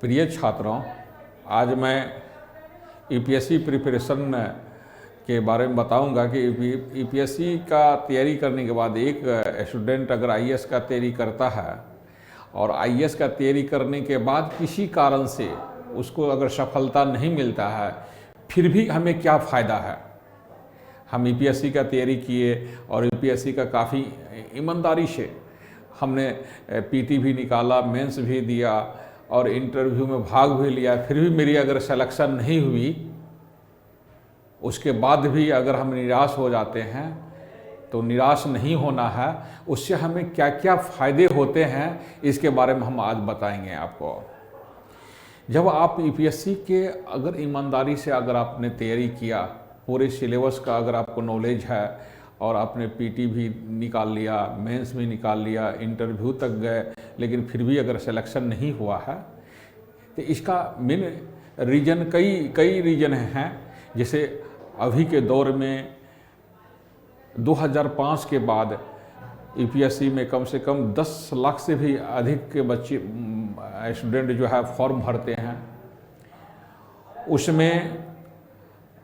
प्रिय छात्रों, आज मैं यूपीएससी प्रिपरेशन के बारे में बताऊंगा कि यूपीएससी का तैयारी करने के बाद एक स्टूडेंट अगर आईएएस का तैयारी करता है और आईएएस का तैयारी करने के बाद किसी कारण से उसको अगर सफलता नहीं मिलता है, फिर भी हमें क्या फ़ायदा है। हम यूपीएससी का तैयारी किए और यूपीएससी का काफ़ी ईमानदारी से हमने पीटी भी निकाला, मेंस भी दिया और इंटरव्यू में भाग भी लिया, फिर भी मेरी अगर सिलेक्शन नहीं हुई, उसके बाद भी अगर हम निराश हो जाते हैं तो निराश नहीं होना है। उससे हमें क्या क्या फ़ायदे होते हैं इसके बारे में हम आज बताएंगे आपको। जब आप यूपीएससी के अगर ईमानदारी से अगर आपने तैयारी किया, पूरे सिलेबस का अगर आपको नॉलेज है और आपने पीटी भी निकाल लिया, मेंस भी निकाल लिया, इंटरव्यू तक गए, लेकिन फिर भी अगर सिलेक्शन नहीं हुआ है तो इसका मेन रीज़न कई रीज़न हैं। जैसे अभी के दौर में 2005 के बाद यूपीएससी में कम से कम 10 लाख से भी अधिक के बच्चे स्टूडेंट जो है फॉर्म भरते हैं। उसमें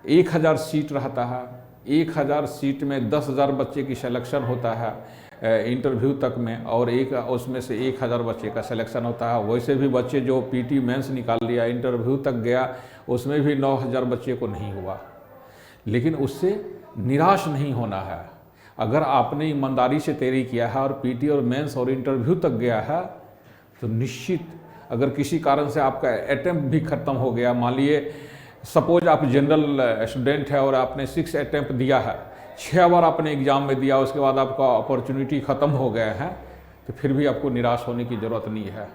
1000 सीट रहता है, 1000 सीट में 10,000 बच्चे की सिलेक्शन होता है इंटरव्यू तक में, और उसमें से 1000 बच्चे का सिलेक्शन होता है। वैसे भी बच्चे जो पीटी मेंस निकाल लिया, इंटरव्यू तक गया, उसमें भी 9000 बच्चे को नहीं हुआ। लेकिन उससे निराश नहीं होना है। अगर आपने ईमानदारी से तैयारी किया है और पीटी और मेंस और इंटरव्यू तक गया है तो निश्चित, अगर किसी कारण से आपका अटेम्प्ट भी ख़त्म हो गया, मान लिए सपोज आप जनरल स्टूडेंट है और आपने 6 अटेम्प्ट दिया है, 6 बार आपने एग्ज़ाम में दिया, उसके बाद आपका अपॉर्चुनिटी ख़त्म हो गया है, तो फिर भी आपको निराश होने की ज़रूरत नहीं है।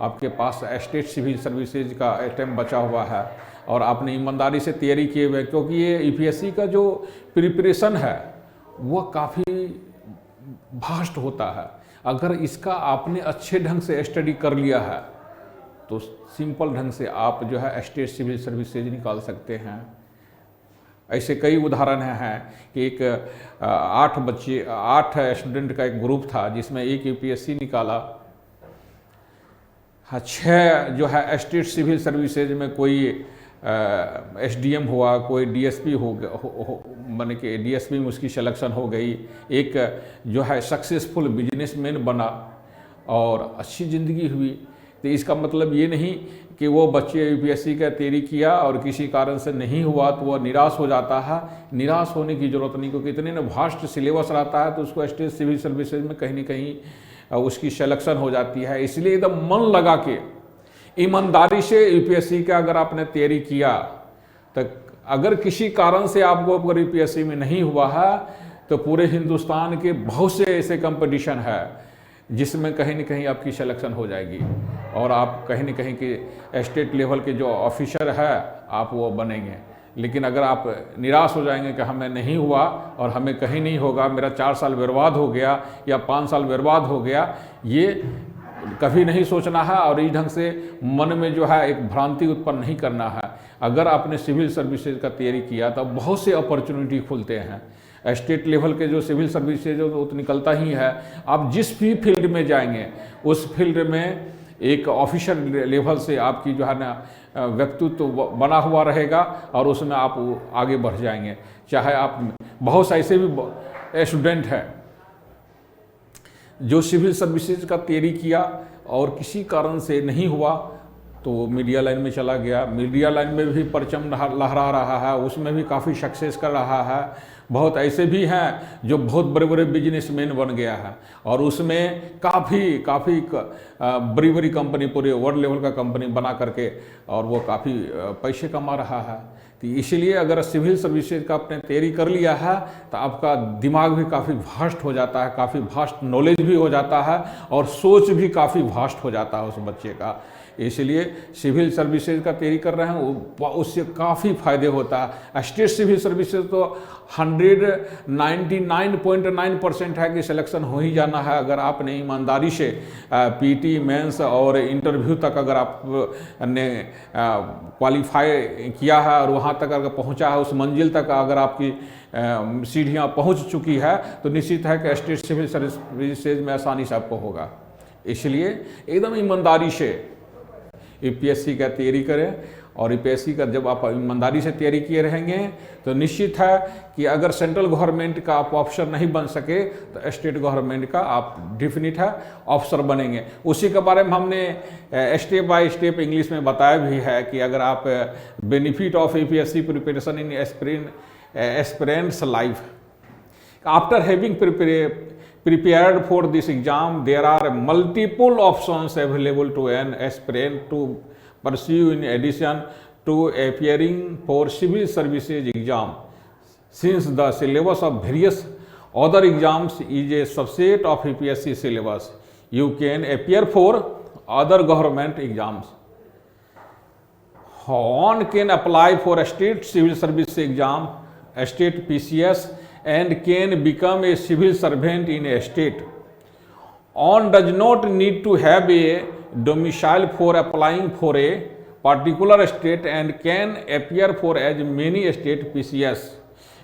आपके पास स्टेट सिविल सर्विसेज का अटेम्प्ट बचा हुआ है और आपने ईमानदारी से तैयारी किए हुए, क्योंकि ये यूपीएससी का जो प्रिपरेशन है वह काफ़ी वास्ट होता है। अगर इसका आपने अच्छे ढंग से स्टडी कर लिया है तो सिंपल ढंग से आप जो है स्टेट सिविल सर्विसेज निकाल सकते हैं। ऐसे कई उदाहरण हैं कि एक 8 स्टूडेंट का एक ग्रुप था जिसमें एक यूपीएससी निकाला, 6 जो है स्टेट सिविल सर्विसेज में कोई एसडीएम हुआ, कोई डीएसपी माने कि डीएसपी में उसकी सिलेक्शन हो गई, एक जो है सक्सेसफुल बिजनेसमैन बना और अच्छी ज़िंदगी हुई। तो इसका मतलब ये नहीं कि वो बच्चे यूपीएससी का तैयारी किया और किसी कारण से नहीं हुआ तो वह निराश हो जाता है। निराश होने की ज़रूरत नहीं, क्योंकि इतने वास्ट सिलेबस रहता है तो उसको स्टेट सिविल सर्विसेज में कहीं ना कहीं उसकी सिलेक्शन हो जाती है। इसलिए एकदम मन लगा के ईमानदारी से यूपीएससी का अगर आपने तैयारी किया, तो अगर किसी कारण से आपको अगर यूपीएससी में नहीं हुआ है तो पूरे हिंदुस्तान के बहुत से ऐसे कंपटीशन है जिसमें कहीं ना कहीं आपकी सिलेक्शन हो जाएगी और आप कहीं ना कहीं के स्टेट लेवल के जो ऑफिसर है आप वो बनेंगे। लेकिन अगर आप निराश हो जाएंगे कि हमें नहीं हुआ और हमें कहीं नहीं होगा, मेरा 4 साल बर्बाद हो गया या 5 साल बर्बाद हो गया, ये कभी नहीं सोचना है और इस ढंग से मन में जो है एक भ्रांति उत्पन्न नहीं करना है। अगर आपने सिविल सर्विसेज का तैयारी किया तो बहुत से अपॉर्चुनिटी खुलते हैं। स्टेट लेवल के जो सिविल सर्विसेज वो तो निकलता ही है। आप जिस भी फील्ड में जाएंगे उस फील्ड में एक ऑफिसर लेवल से आपकी जो है ना व्यक्तित्व बना हुआ रहेगा और उसमें आप आगे बढ़ जाएंगे। चाहे आप, बहुत से ऐसे भी स्टूडेंट हैं जो सिविल सर्विसेज का तैयारी किया और किसी कारण से नहीं हुआ तो मीडिया लाइन में चला गया, मीडिया लाइन में भी परचम लहरा रहा है, उसमें भी काफ़ी सक्सेस कर रहा है। बहुत ऐसे भी हैं जो बहुत बड़े बड़े बिजनेसमैन बन गया है और उसमें काफ़ी बड़ी कंपनी, पूरे वर्ल्ड लेवल का कंपनी बना करके और वो काफ़ी पैसे कमा रहा है। तो इसलिए अगर सिविल सर्विसेज का आपने तैयारी कर लिया है तो आपका दिमाग भी काफ़ी वास्ट हो जाता है, काफ़ी वास्ट नॉलेज भी हो जाता है और सोच भी काफ़ी वास्ट हो जाता है उस बच्चे का। इसलिए सिविल सर्विसेज का तैयारी कर रहे हैं उससे काफ़ी फायदे होता है। स्टेट सिविल सर्विसेज तो 199.9% है कि सिलेक्शन हो ही जाना है। अगर आपने ईमानदारी से पीटी मेंस और इंटरव्यू तक अगर आपने क्वालिफाई किया है और वहाँ तक अगर पहुँचा है, उस मंजिल तक अगर आपकी सीढ़ियाँ पहुँच चुकी है तो निश्चित है कि स्टेट सिविल सर्विसेज में आसानी से आपको होगा। इसलिए एकदम ईमानदारी से यूपीएससी का तैयारी करें। और यूपीएससी का जब आप ईमानदारी से तैयारी किए रहेंगे तो निश्चित है कि अगर सेंट्रल गवर्नमेंट का आप ऑफिसर नहीं बन सके तो स्टेट गवर्नमेंट का आप डेफिनेट है ऑफिसर बनेंगे। उसी के बारे में हमने स्टेप बाय स्टेप इंग्लिश में बताया भी है कि अगर आप benefit of UPSC preparation in aspirants life after having prepared for this exam, there are multiple options available to an aspirant to pursue in addition to appearing for civil services exam. Since the syllabus of various other exams is a subset of UPSC syllabus, you can appear for other government exams. One can apply for a state civil service exam, a state PCS, and can become a civil servant in a state. One does not need to have a domicile for applying for a particular state and can appear for as many state PCS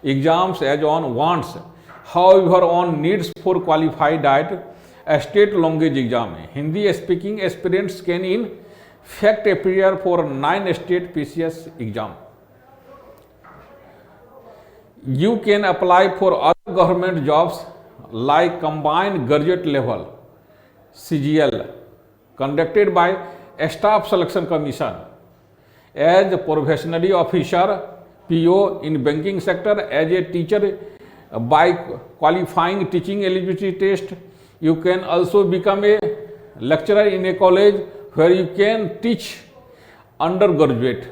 exams as one wants. However, one needs for qualified at a state language exam. Hindi speaking aspirants can in fact appear for 9 state PCS exam. You can apply for other government jobs like combined graduate level CGL conducted by Staff Selection Commission as a professional officer PO in banking sector, as a teacher by qualifying teaching eligibility test. You can also become a lecturer in a college where you can teach undergraduate.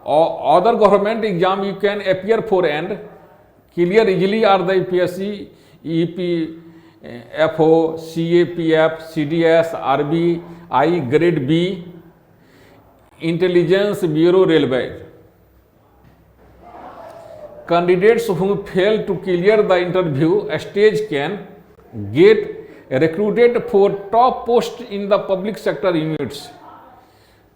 Other government exam you can appear for and clear easily are the UPSC, EPFO, CAPF, CDS, RBI, Grade B, Intelligence Bureau, Railway. Candidates who fail to clear the interview stage can get recruited for top posts in the public sector units.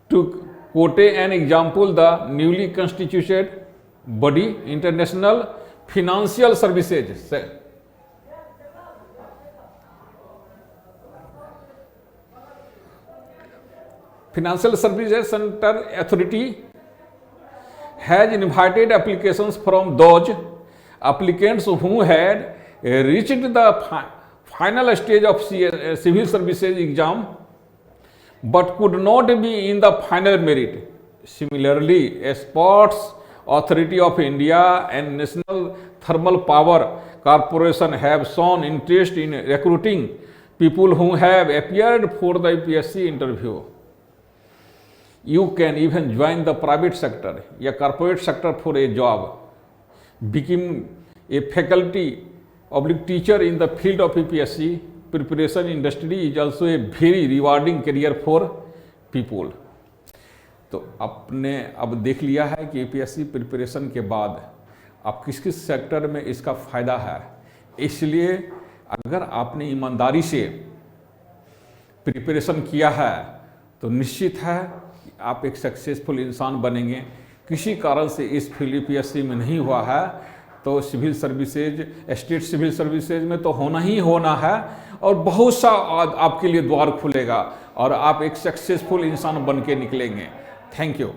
To quote an example, the newly constituted body International Financial Services Center Authority has invited applications from those applicants who had reached the final stage of civil services exam but could not be in the final merit. Similarly, a Sports Authority of India and National Thermal Power Corporation have shown interest in recruiting people who have appeared for the UPSC interview. You can even join the private sector या corporate sector for a job. Become a faculty oblique teacher in the field of UPSC preparation industry is also a very rewarding career for people. तो आपने अब देख लिया है कि UPSC preparation के बाद आप किस किस सेक्टर में इसका फ़ायदा है। इसलिए अगर आपने ईमानदारी से प्रिपरेशन किया है तो निश्चित है कि आप एक सक्सेसफुल इंसान बनेंगे। किसी कारण से इस फील्ड यूपीएससी में नहीं हुआ है तो civil services, state civil services में तो होना ही होना है और बहुत सा आपके लिए द्वार खुलेगा और आप एक सक्सेसफुल इंसान बन के निकलेंगे। Thank you.